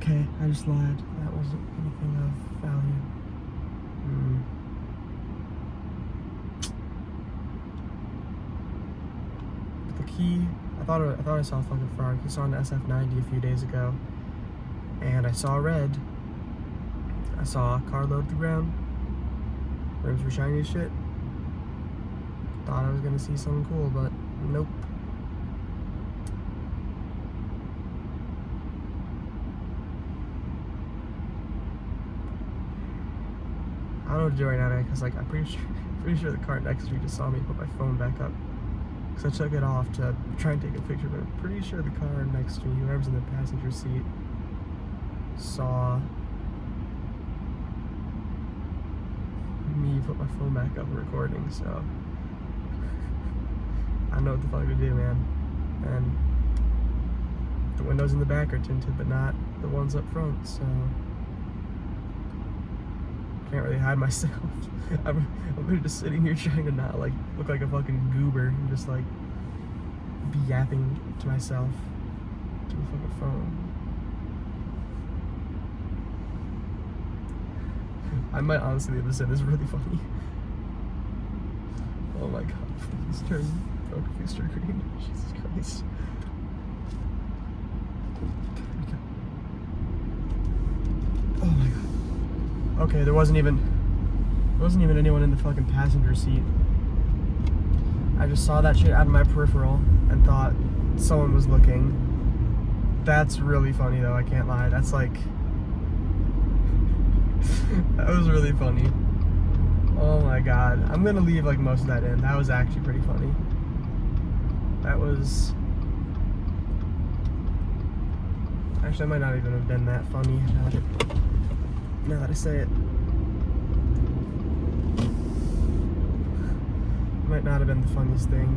Okay, I just lied. That wasn't anything of value. The key, I thought I saw a fucking frog. I saw an SF90 a few days ago, and I saw red. I saw a car load the ground. Rims were shiny as shit. Thought I was gonna see something cool, but nope. I don't know what to do right now, man, because like I'm pretty sure the car next to me just saw me put my phone back up. Because I took it off to try and take a picture, but I'm pretty sure the car next to me, whoever's in the passenger seat, saw me put my phone back up recording, so I don't know what the fuck to do, man. And the windows in the back are tinted, but not the ones up front, so can't really hide myself. I'm just sitting here trying to not like look like a fucking goober and just like be yapping to myself to the fucking phone. I might honestly leave this in. This is really funny. Oh my god, please turn focus to green. Jesus Christ. Oh my god. Okay, there wasn't even anyone in the fucking passenger seat. I just saw that shit out of my peripheral and thought someone was looking. That's really funny though, I can't lie. That's like that was really funny. Oh my god. I'm gonna leave like most of that in. That was actually pretty funny. That was actually, I might not even have been that funny now that I say it. Might not have been the funniest thing.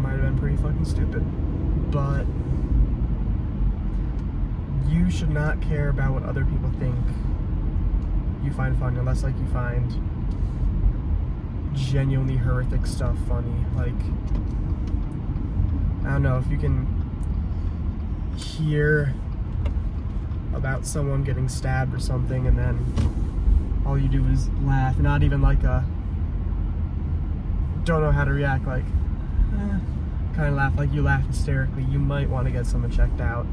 Might have been pretty fucking stupid. But you should not care about what other people think you find funny, unless like you find genuinely horrific stuff funny. Like, I don't know, if you can hear about someone getting stabbed or something and then all you do is laugh, not even like a don't know how to react, like kind of laugh, like you laugh hysterically, you might want to get someone checked out.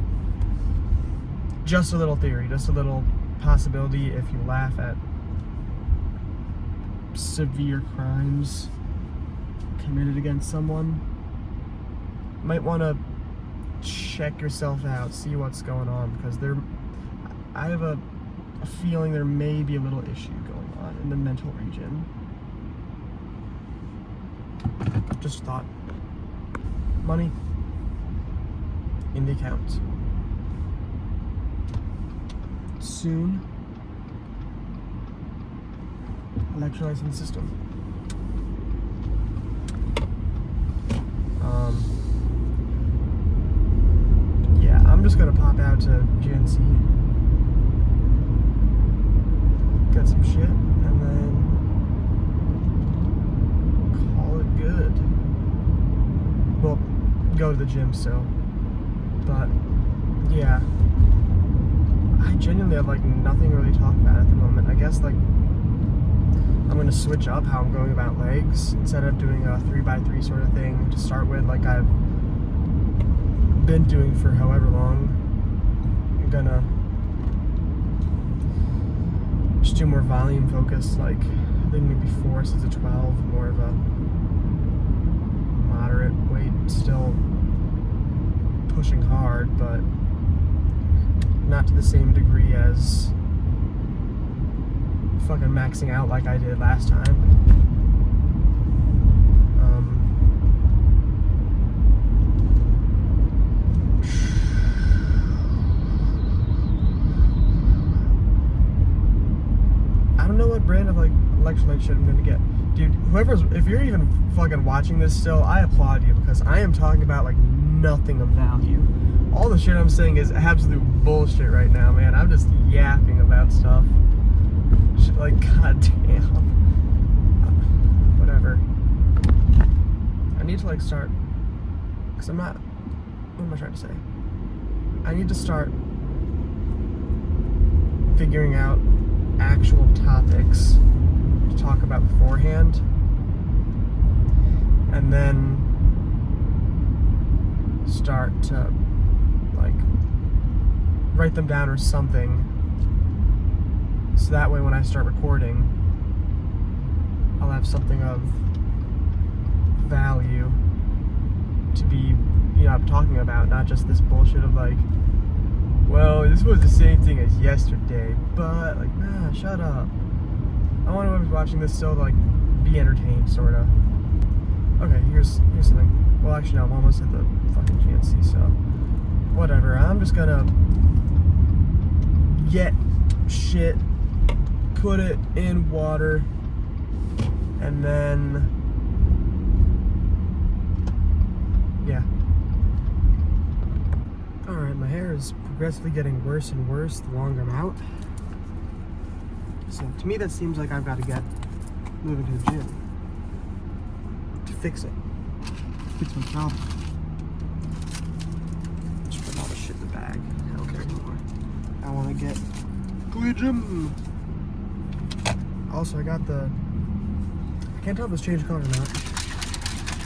Just a little theory, just a little possibility. If you laugh at severe crimes committed against someone, you might want to check yourself out, see what's going on, because I have a feeling there may be a little issue going on in the mental region. Just thought. Money in the account. Soon. Electrolytes in the system. Yeah, I'm just gonna pop out to GNC, get some shit, and then call it good. Well, go to the gym still, but yeah, I genuinely have like nothing to really talk about at the moment. I guess like I'm gonna switch up how I'm going about legs. Instead of doing a 3x3 sort of thing to start with, like I've been doing for however long, I'm gonna just do more volume focused, like I think maybe 4 sets of 12, more of a moderate weight, still pushing hard, but not to the same degree as fucking maxing out like I did last time. I don't know what brand of like electrolyte shit I'm gonna get. Dude, if you're even fucking watching this still, I applaud you, because I am talking about like nothing of value. All the shit I'm saying is absolute bullshit right now, man. I'm just yapping about stuff. Shit, like, goddamn. Whatever. I need to like start, because I'm not, what am I trying to say? I need to start figuring out actual topics to talk about beforehand, and then start to like write them down or something, so that way when I start recording, I'll have something of value to be, talking about, not just this bullshit of like, well, this was the same thing as yesterday, but like, nah, shut up. I want to be watching this still to like be entertained, sorta. Okay, here's something. Well, actually, no, I'm almost at the fucking GNC, so whatever. I'm just gonna get shit, put it in water, and then, yeah. Alright, my hair is progressively getting worse and worse the longer I'm out. So to me that seems like I've got to get moving to the gym to fix it. Fix my problem. Just put all the shit in the bag. I don't care anymore. I want to get to the gym. Also, I got the... I can't tell if this changed color or not. I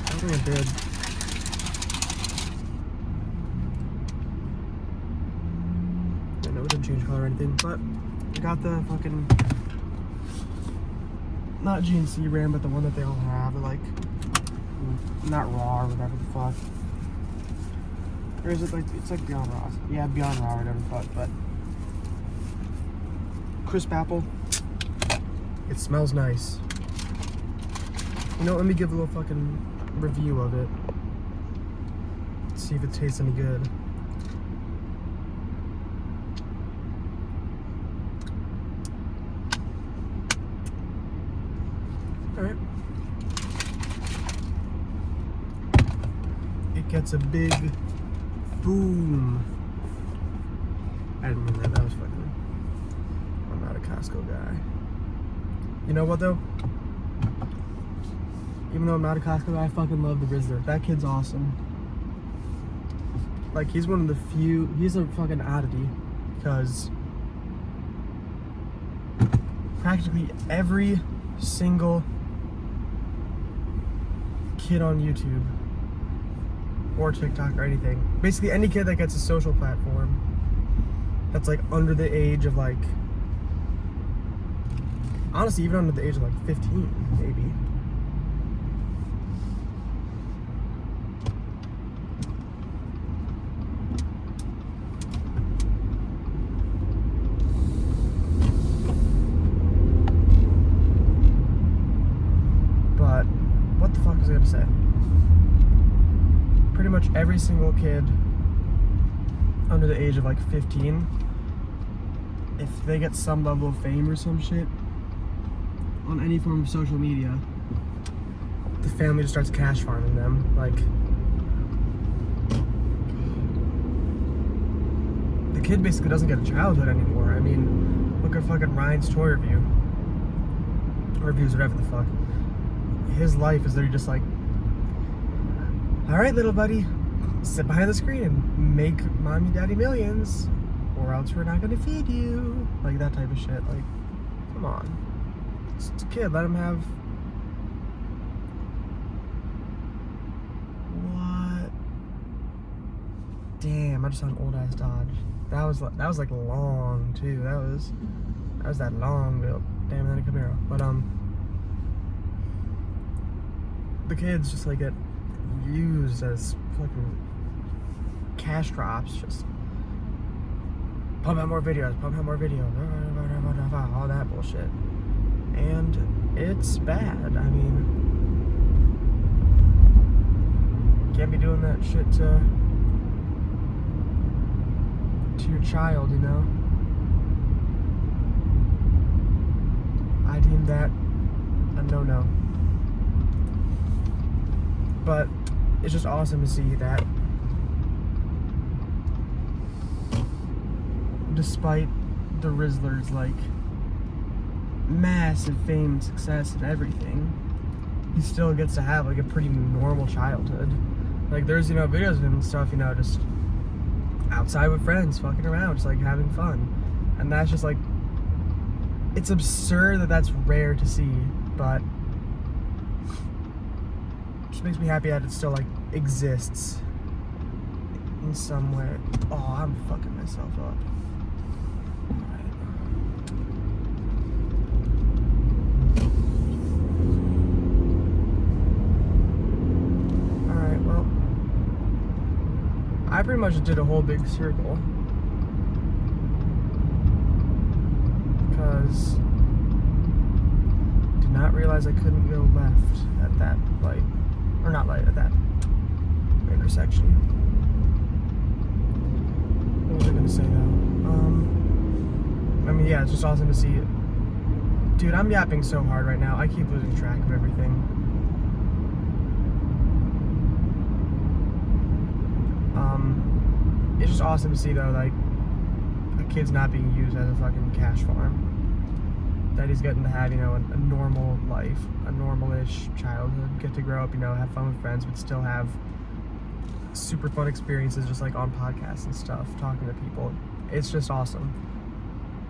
don't think it did. I know it didn't change color or anything, but I got the fucking... not GNC brand, but the one that they all have. They're like... not raw or whatever the fuck. Or is it like... it's like Beyond Raw. Yeah, Beyond Raw or whatever the fuck, but... crisp apple. It smells nice. You know, let me give a little fucking review of it. See if it tastes any good. Alright. It gets a big boom. I didn't mean that. That was fucking... I'm not a Costco guy. You know what though? Even though I'm not a Costco guy, I fucking love the Rizzler. That kid's awesome. Like, he's one of the few... he's a fucking oddity, because practically every single kid on YouTube or TikTok or anything, basically any kid that gets a social platform that's like under the age of like, honestly, even under the age of like 15, maybe. But what the fuck was I gonna say? Pretty much every single kid under the age of like 15, if they get some level of fame or some shit on any form of social media, the family just starts cash farming them. Like, the kid basically doesn't get a childhood anymore. I mean, look at fucking Ryan's toy reviews, whatever the fuck. His life is literally just like, alright, little buddy, sit behind the screen and make mommy daddy millions, or else we're not gonna feed you. Like, that type of shit. Like, come on. It's a kid, let him have... What? Damn, I just saw an old ass Dodge. That was like long too. That was that long build. Damn, that a Camaro. But the kids just like get used as fucking cash crops. Just pump out more videos, all that bullshit. And it's bad. I mean, can't be doing that shit to your child, you know? I deem that a no-no. But it's just awesome to see that despite the Rizzler's like massive fame and success and everything, he still gets to have like a pretty normal childhood. Like, there's, videos of him and stuff, just outside with friends, fucking around, just like having fun. And that's just like it's absurd that that's rare to see, but it just makes me happy that it still like exists in some way. Oh, I'm fucking myself up. Alright, well, I pretty much did a whole big circle because did not realize I couldn't go left at that light, or not light, at that intersection. What was I gonna say though? I mean, yeah, it's just awesome to see it. Dude, I'm yapping so hard right now. I keep losing track of everything. It's just awesome to see though, like, a kid's not being used as a fucking cash farm. That he's getting to have, you know, a normal life, a normal-ish childhood, get to grow up, you know, have fun with friends, but still have super fun experiences just like on podcasts and stuff, talking to people. It's just awesome.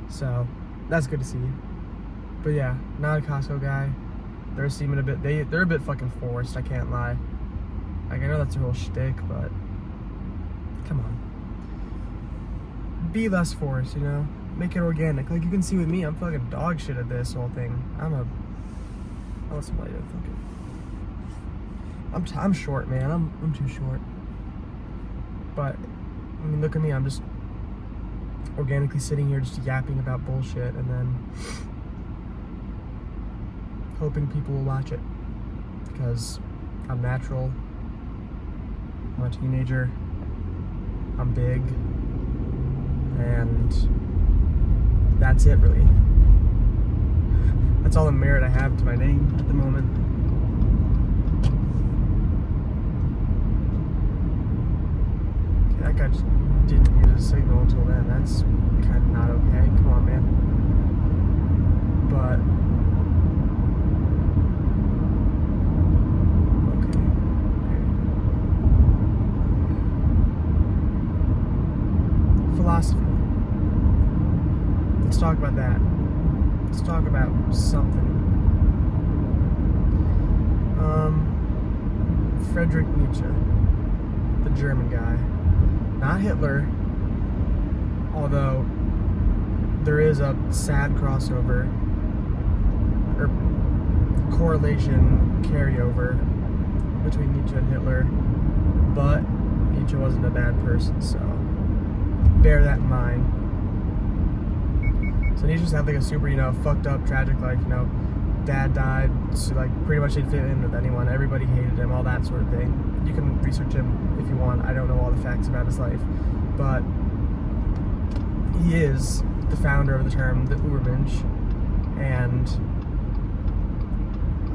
So, that's good to see. But yeah, not a Costco guy. They're seeming a bit, they're a bit fucking forced, I can't lie. Like, I know that's their whole shtick, but come on. Be less forced, you know? Make it organic. Like, you can see with me, I'm fucking dog shit at this whole thing. I want somebody to fucking... I'm short, man. I'm too short. But, I mean, look at me. I'm just organically sitting here just yapping about bullshit and then hoping people will watch it. Because I'm natural. I'm a teenager. I'm big. And that's it, really. That's all the merit I have to my name at the moment. Okay, that guy just didn't use a signal until then. That's kind of not okay. Come on, man. But okay. Philosophy. Let's talk about that. Let's talk about something. Friedrich Nietzsche, the German guy, not Hitler, although there is a sad crossover or correlation carryover between Nietzsche and Hitler, but Nietzsche wasn't a bad person, so bear that in mind. So Nietzsche just had like a super, you know, fucked up, tragic life, you know, dad died, so like pretty much didn't fit in with anyone, everybody hated him, all that sort of thing. You can research him if you want, I don't know all the facts about his life, but he is the founder of the term, the Übermensch, and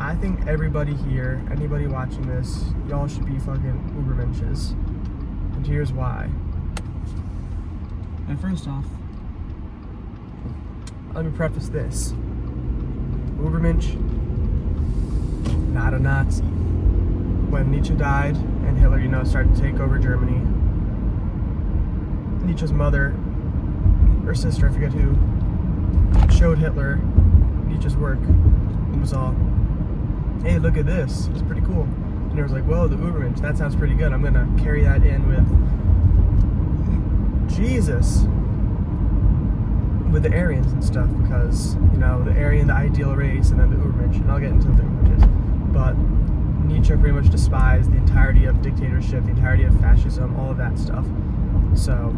I think everybody here, anybody watching this, y'all should be fucking Übermensches, and here's why. And first off, let me preface this. Übermensch, not a Nazi. When Nietzsche died and Hitler, you know, started to take over Germany, Nietzsche's mother, or sister, I forget who, showed Hitler Nietzsche's work and was all, hey, look at this, it's pretty cool. And he was like, whoa, the Übermensch, that sounds pretty good. I'm gonna carry that in with Jesus. With the Aryans and stuff, because, you know, the Aryan, the ideal race, and then the Übermensch, and I'll get into the Übermensch. But Nietzsche pretty much despised the entirety of dictatorship, the entirety of fascism, all of that stuff. So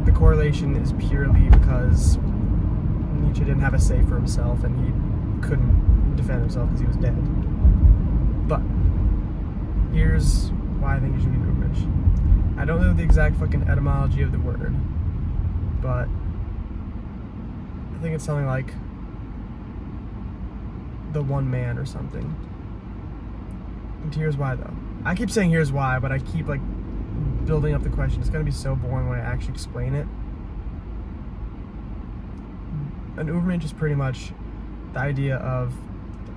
the correlation is purely because Nietzsche didn't have a say for himself, and he couldn't defend himself because he was dead. But here's why I think you should be an Übermensch. I don't know the exact fucking etymology of the word, but I think it's something like the one man or something. And here's why though. I keep saying here's why, but I keep like building up the question. It's gonna be so boring when I actually explain it. An Übermensch is pretty much the idea of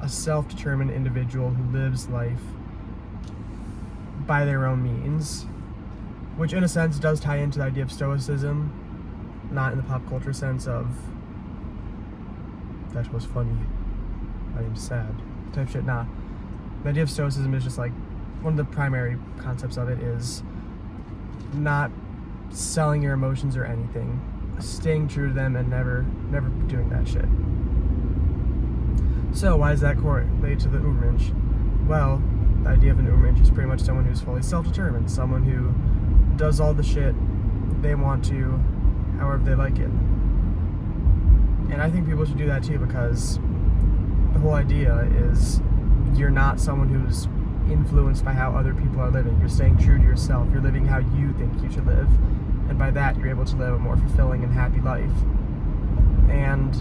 a self-determined individual who lives life by their own means, which in a sense does tie into the idea of stoicism, not in the pop culture sense of that was funny. I am sad. Type shit. Nah. The idea of stoicism is just like, one of the primary concepts of it is not selling your emotions or anything, staying true to them and never doing that shit. So why does that correlate to the Übermensch? Well, the idea of an Übermensch is pretty much someone who's fully self-determined, someone who does all the shit they want to, however they like it. And I think people should do that too, because the whole idea is you're not someone who's influenced by how other people are living. You're staying true to yourself. You're living how you think you should live. And by that, you're able to live a more fulfilling and happy life. And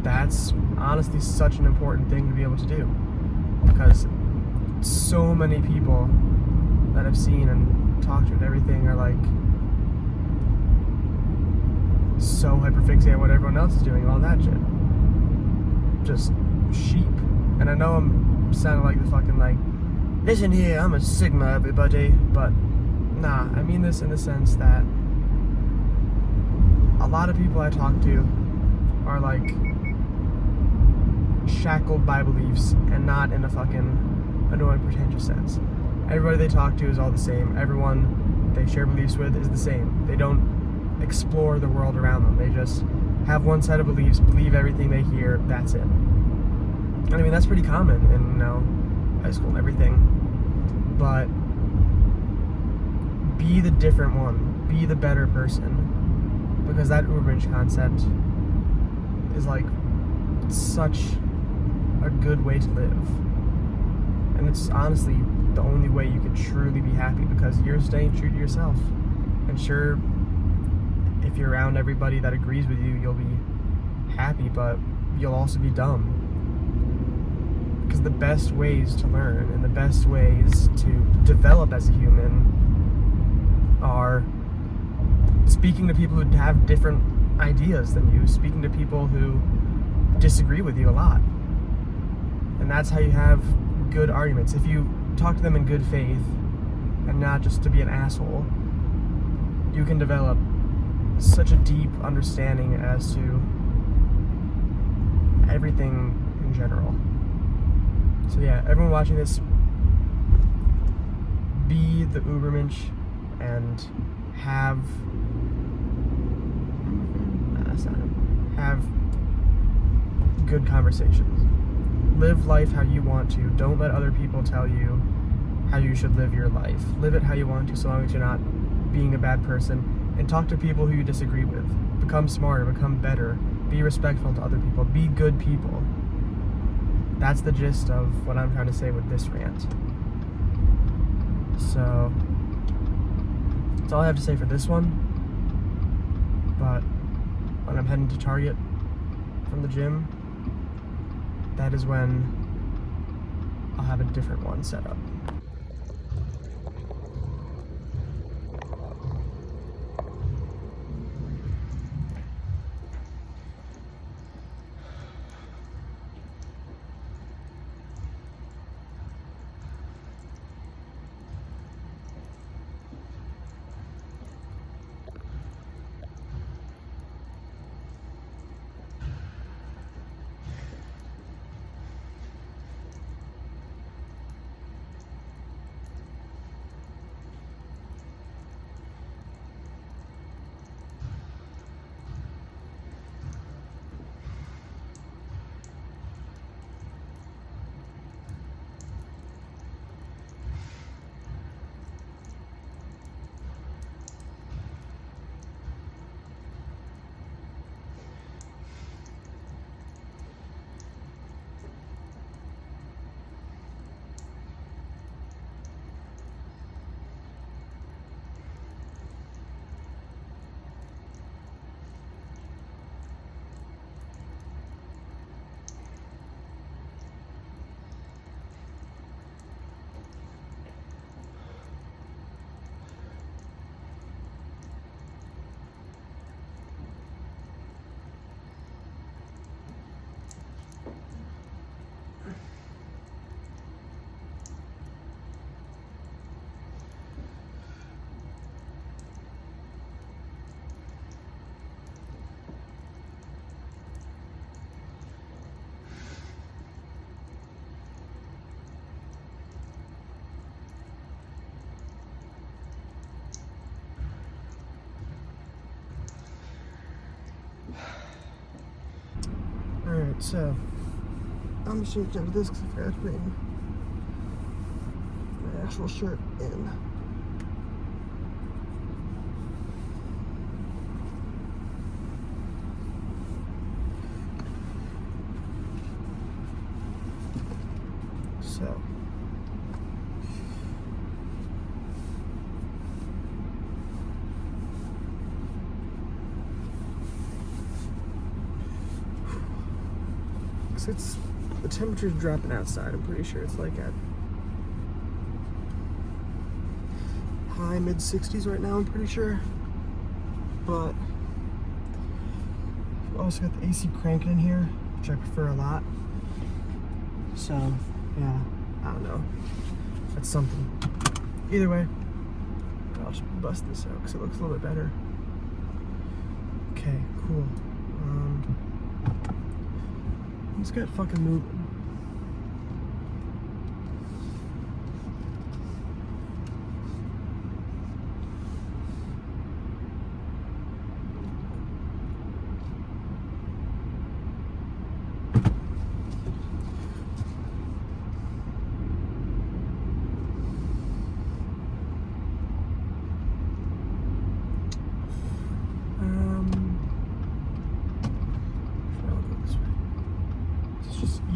that's honestly such an important thing to be able to do. Because so many people that I've seen and talked to and everything are like so hyperfixated on what everyone else is doing, all that shit. Just sheep. And I know I'm sounding like the fucking like, listen here, I'm a Sigma, everybody, but nah, I mean this in the sense that a lot of people I talk to are like shackled by beliefs and not in a fucking annoying, pretentious sense. Everybody they talk to is all the same. Everyone they share beliefs with is the same. They don't explore the world around them. They just have one set of beliefs, believe everything they hear, that's it. And I mean, that's pretty common in, you know, high school and everything. But be the different one. Be the better person. Because that Übermensch concept is like such a good way to live. And it's honestly the only way you can truly be happy, because you're staying true to yourself. And sure, if you're around everybody that agrees with you, you'll be happy, but you'll also be dumb. Because the best ways to learn and the best ways to develop as a human are speaking to people who have different ideas than you, speaking to people who disagree with you a lot. And that's how you have good arguments. If you talk to them in good faith and not just to be an asshole, you can develop such a deep understanding as to everything in general. So yeah, everyone watching this, be the Übermensch and have good conversations. Live life how you want to. Don't let other people tell you how you should live your life. Live it how you want to, so long as you're not being a bad person. And talk to people who you disagree with. Become smarter, become better. Be respectful to other people. Be good people. That's the gist of what I'm trying to say with this rant. So, that's all I have to say for this one. But when I'm heading to Target from the gym, that is when I'll have a different one set up. So, I'm just gonna do this because I forgot to bring my actual shirt in. So, it's the temperature's dropping outside. I'm pretty sure it's like at high mid 60s right now. I'm pretty sure, but I've also got the AC cranking in here, which I prefer a lot. So yeah, I don't know. That's something. Either way, I'll just bust this out because it looks a little bit better. Okay, cool. Let's get fucking moving.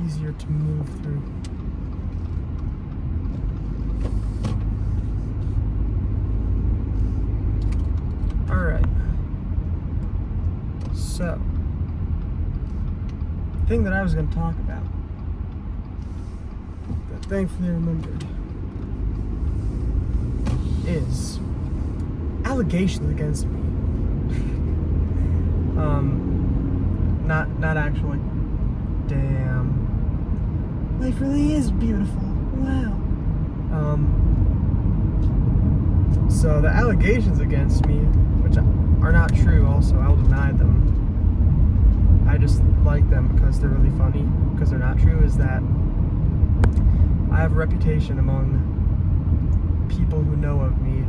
Easier to move through. All right. So, the thing that I was going to talk about that thankfully I remembered is allegations against me. Not actually. Damn. Life really is beautiful. Wow. So the allegations against me, which are not true also, I'll deny them. I just like them because they're really funny, because they're not true, is that I have a reputation among people who know of me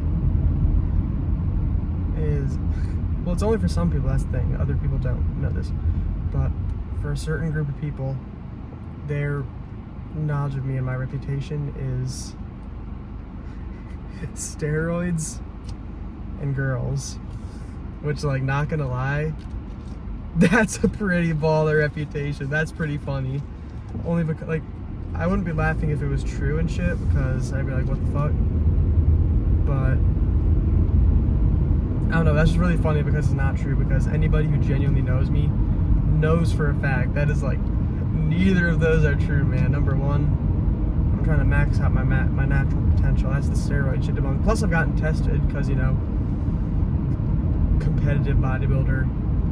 is, well, it's only for some people, that's the thing. Other people don't know this. But for a certain group of people, their knowledge of me and my reputation is steroids and girls, which, like, not gonna lie, that's a pretty baller reputation. That's pretty funny. Only because, like, I wouldn't be laughing if it was true and shit, because I'd be like, what the fuck? But I don't know, that's just really funny because it's not true, because anybody who genuinely knows me knows for a fact that is, like, neither of those are true, man. Number one, I'm trying to max out my natural potential. That's the steroid shit. Plus, I've gotten tested because, you know, competitive bodybuilder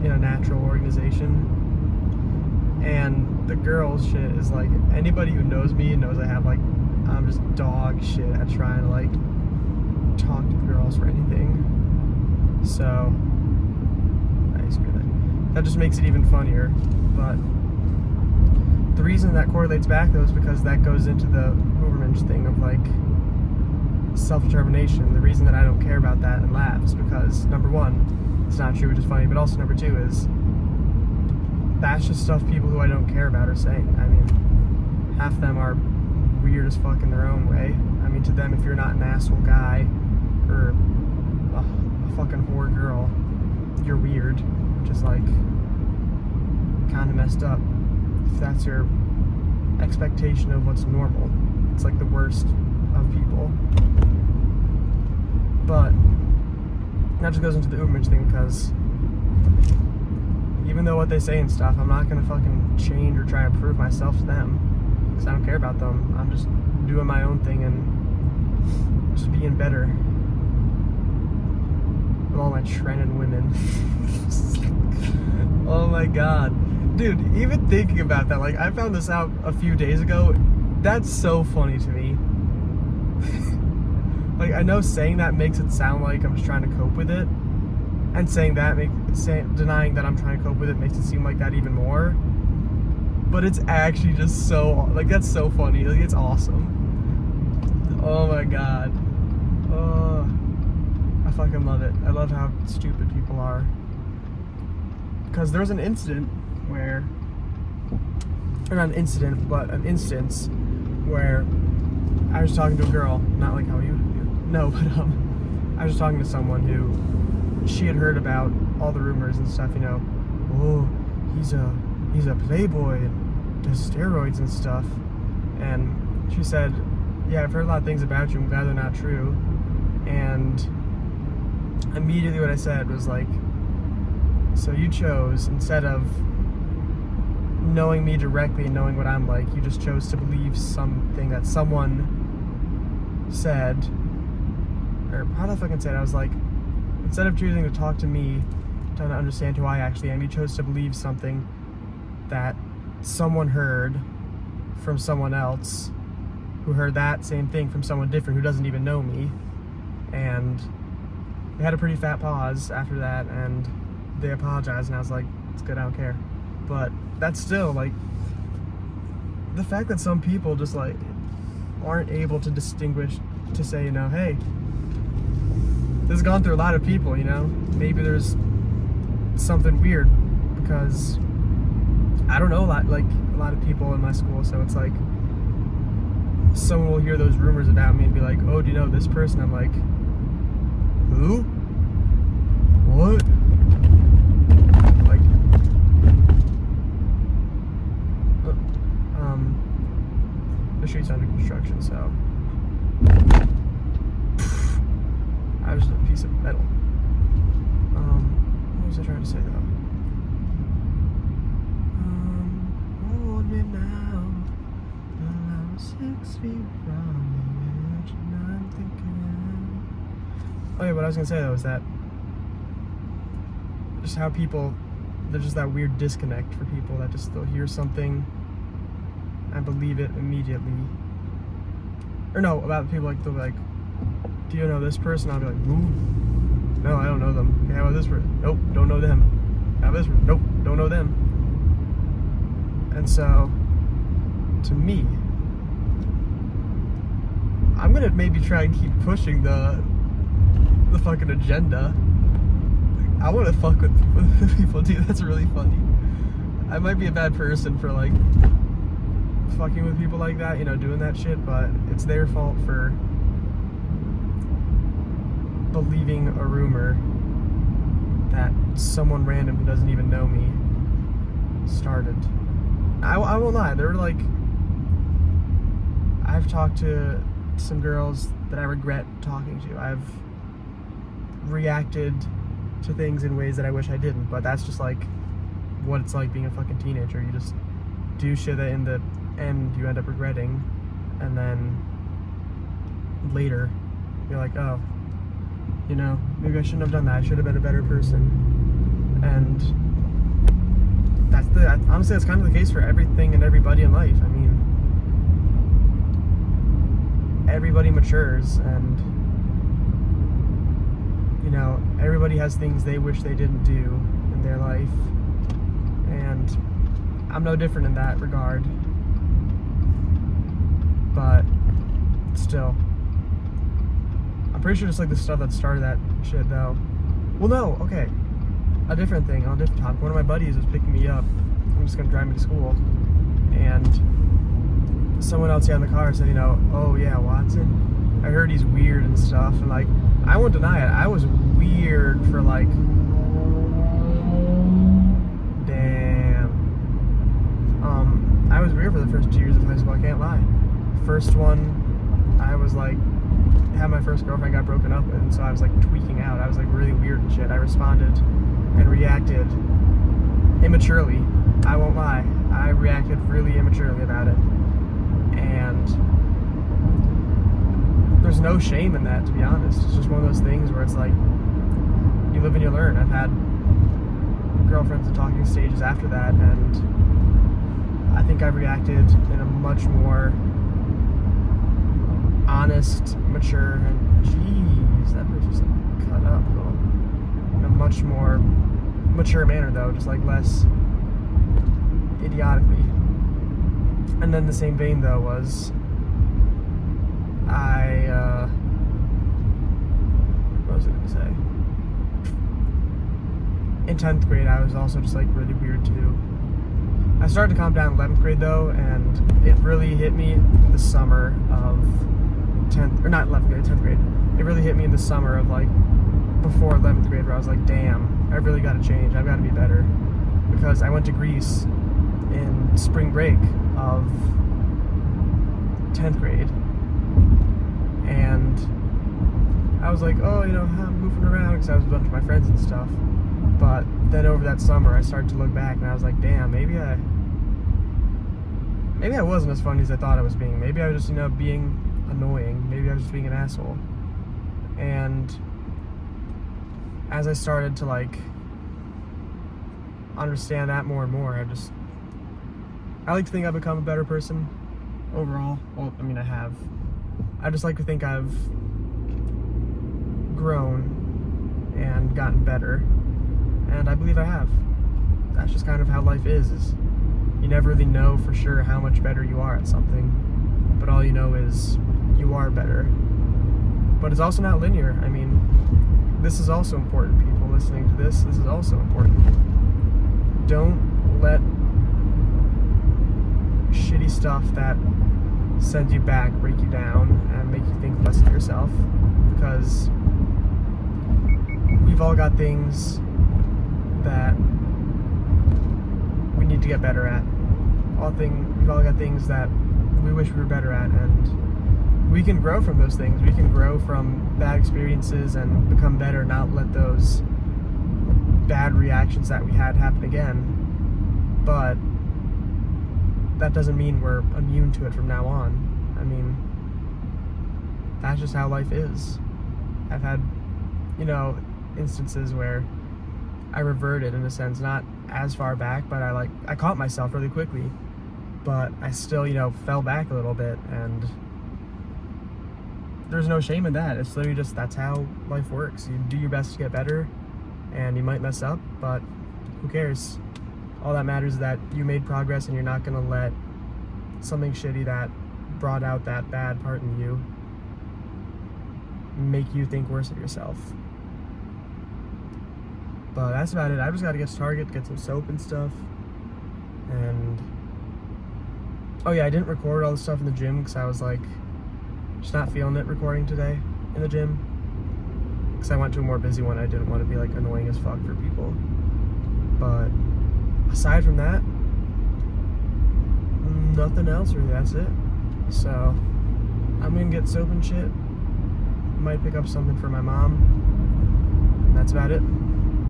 in a natural organization. And the girls shit is, like, anybody who knows me knows I'm just dog shit at trying to, like, talk to girls for anything. So, that just makes it even funnier. But the reason that correlates back, though, is because that goes into the Ubermensch thing of, like, self-determination. The reason that I don't care about that and laugh is because, number one, it's not true, which is funny, but also number two is that's just stuff people who I don't care about are saying. I mean, half of them are weird as fuck in their own way. I mean, to them, if you're not an asshole guy or a fucking whore girl, you're weird, which is, like, kind of messed up. If that's your expectation of what's normal, it's like the worst of people. But that just goes into the Ubermensch thing, because even though what they say and stuff, I'm not gonna fucking change or try to prove myself to them, because I don't care about them. I'm just doing my own thing and just being better with all my trending women. Oh my god. Dude, even thinking about that, like, I found this out a few days ago. That's so funny to me. Like, I know saying that makes it sound like I'm just trying to cope with it, and denying that I'm trying to cope with it makes it seem like that even more. But it's actually just so, like, that's so funny. Like, it's awesome. Oh my god. Oh, I fucking love it. I love how stupid people are. Because there was an incident where or not an incident, but an instance where I was talking to a girl, not like how you no, but I was talking to someone who she had heard about all the rumors and stuff, you know. Oh, he's a playboy and does steroids and stuff. And she said, yeah, I've heard a lot of things about you. I'm glad they're not true. And immediately what I said was like, so you chose, instead of knowing me directly and knowing what I'm like, you just chose to believe something that someone said, or how the fuck I said it, I was like, instead of choosing to talk to me, trying to understand who I actually am, you chose to believe something that someone heard from someone else, who heard that same thing from someone different who doesn't even know me. And they had a pretty fat pause after that, and they apologized, and I was like, it's good, I don't care. But that's still, like, the fact that some people just, like, aren't able to distinguish, to say, you know, hey, this has gone through a lot of people, you know, maybe there's something weird, because I don't know a lot of people in my school, so it's like, someone will hear those rumors about me and be like, oh, do you know this person? I'm like, who? What? Like, the street's under construction, so I was just a piece of metal. What was I trying to say though? Hold me now, while I'm 6 feet from the edge, and I'm thinking. Oh yeah, what I was gonna say though is that just how people, there's just that weird disconnect for people that just, they'll hear something and believe it immediately. Or no, about people like, they'll be like, do you know this person? I'll be like, who? No, I don't know them. Okay, how about this person? Nope, don't know them. How about this person? Nope, don't know them. And so, to me, I'm gonna maybe try and keep pushing the fucking agenda. I wanna fuck with people too, that's really funny. I might be a bad person for like fucking with people like that, you know, doing that shit, but it's their fault for believing a rumor that someone random who doesn't even know me started. I won't lie, they're like, I've talked to some girls that I regret talking to. I've reacted to things in ways that I wish I didn't, but that's just like what it's like being a fucking teenager. You just do shit that in the end you end up regretting, and then later you're like, oh, you know, maybe I shouldn't have done that. I should have been a better person. And honestly, that's kind of the case for everything and everybody in life. I mean, everybody matures, and you know, everybody has things they wish they didn't do in their life, and I'm no different in that regard. But still, I'm pretty sure just like the stuff that started that shit though. Well, no, okay, a different thing on a different topic. One of my buddies was picking me up. I'm just gonna drive me to school, and someone else in the car said, you know, oh yeah, Watson, I heard he's weird and stuff, and like, I won't deny it, I was weird for like, damn, I was weird for the first 2 years of high school, I can't lie. First one, I was like, had my first girlfriend got broken up with, and so I was like tweaking out, I was like really weird and shit. I responded and reacted immaturely, I won't lie, I reacted really immaturely about it. And there's no shame in that, to be honest. It's just one of those things where it's like, you live and you learn. I've had girlfriends at talking stages after that, and I think I've reacted in a much more honest, mature, and jeez, that bridge is like cut up a little. In a much more mature manner though, just like less idiotically. And then the same vein though was, what was I going to say? In 10th grade, I was also just like really weird too. I started to calm down in 11th grade though, and it really hit me the summer of 10th, or not 11th grade, 10th grade. It really hit me in the summer of like before 11th grade, where I was like, damn, I really got to change. I've got to be better. Because I went to Greece in spring break of 10th grade, and I was like, oh, you know, I'm goofing around because I was with a bunch of my friends and stuff. But then over that summer, I started to look back, and I was like, damn, maybe I wasn't as funny as I thought I was being. Maybe I was just, you know, being annoying. Maybe I was just being an asshole. And as I started to like understand that more and more, I like to think I've become a better person overall. Well, I mean, I have. I just like to think I've grown and gotten better, and I believe I have. That's just kind of how life is you never really know for sure how much better you are at something, but all you know is you are better. But it's also not linear. I mean, this is also important, people listening to this. This is also important. Don't let shitty stuff that sends you back break you down and make you think less of yourself, because we've all got things that we need to get better at. We've all got things that we wish we were better at, and we can grow from those things. We can grow from bad experiences and become better, not let those bad reactions that we had happen again. But that doesn't mean we're immune to it from now on. I mean, that's just how life is. I've had, you know, instances where I reverted, in a sense, not as far back, but I caught myself really quickly, but I still, you know, fell back a little bit, and there's no shame in that. It's literally just, that's how life works. You do your best to get better, and you might mess up, but who cares? All that matters is that you made progress, and you're not gonna let something shitty that brought out that bad part in you make you think worse of yourself. But that's about it. I just gotta get to Target, get some soap and stuff. And oh yeah, I didn't record all the stuff in the gym because I was like just not feeling it recording today in the gym, because I went to a more busy one. I didn't want to be like annoying as fuck for people. But aside from that, nothing else really. That's it. So I'm gonna get soap and shit. Might pick up something for my mom. That's about it.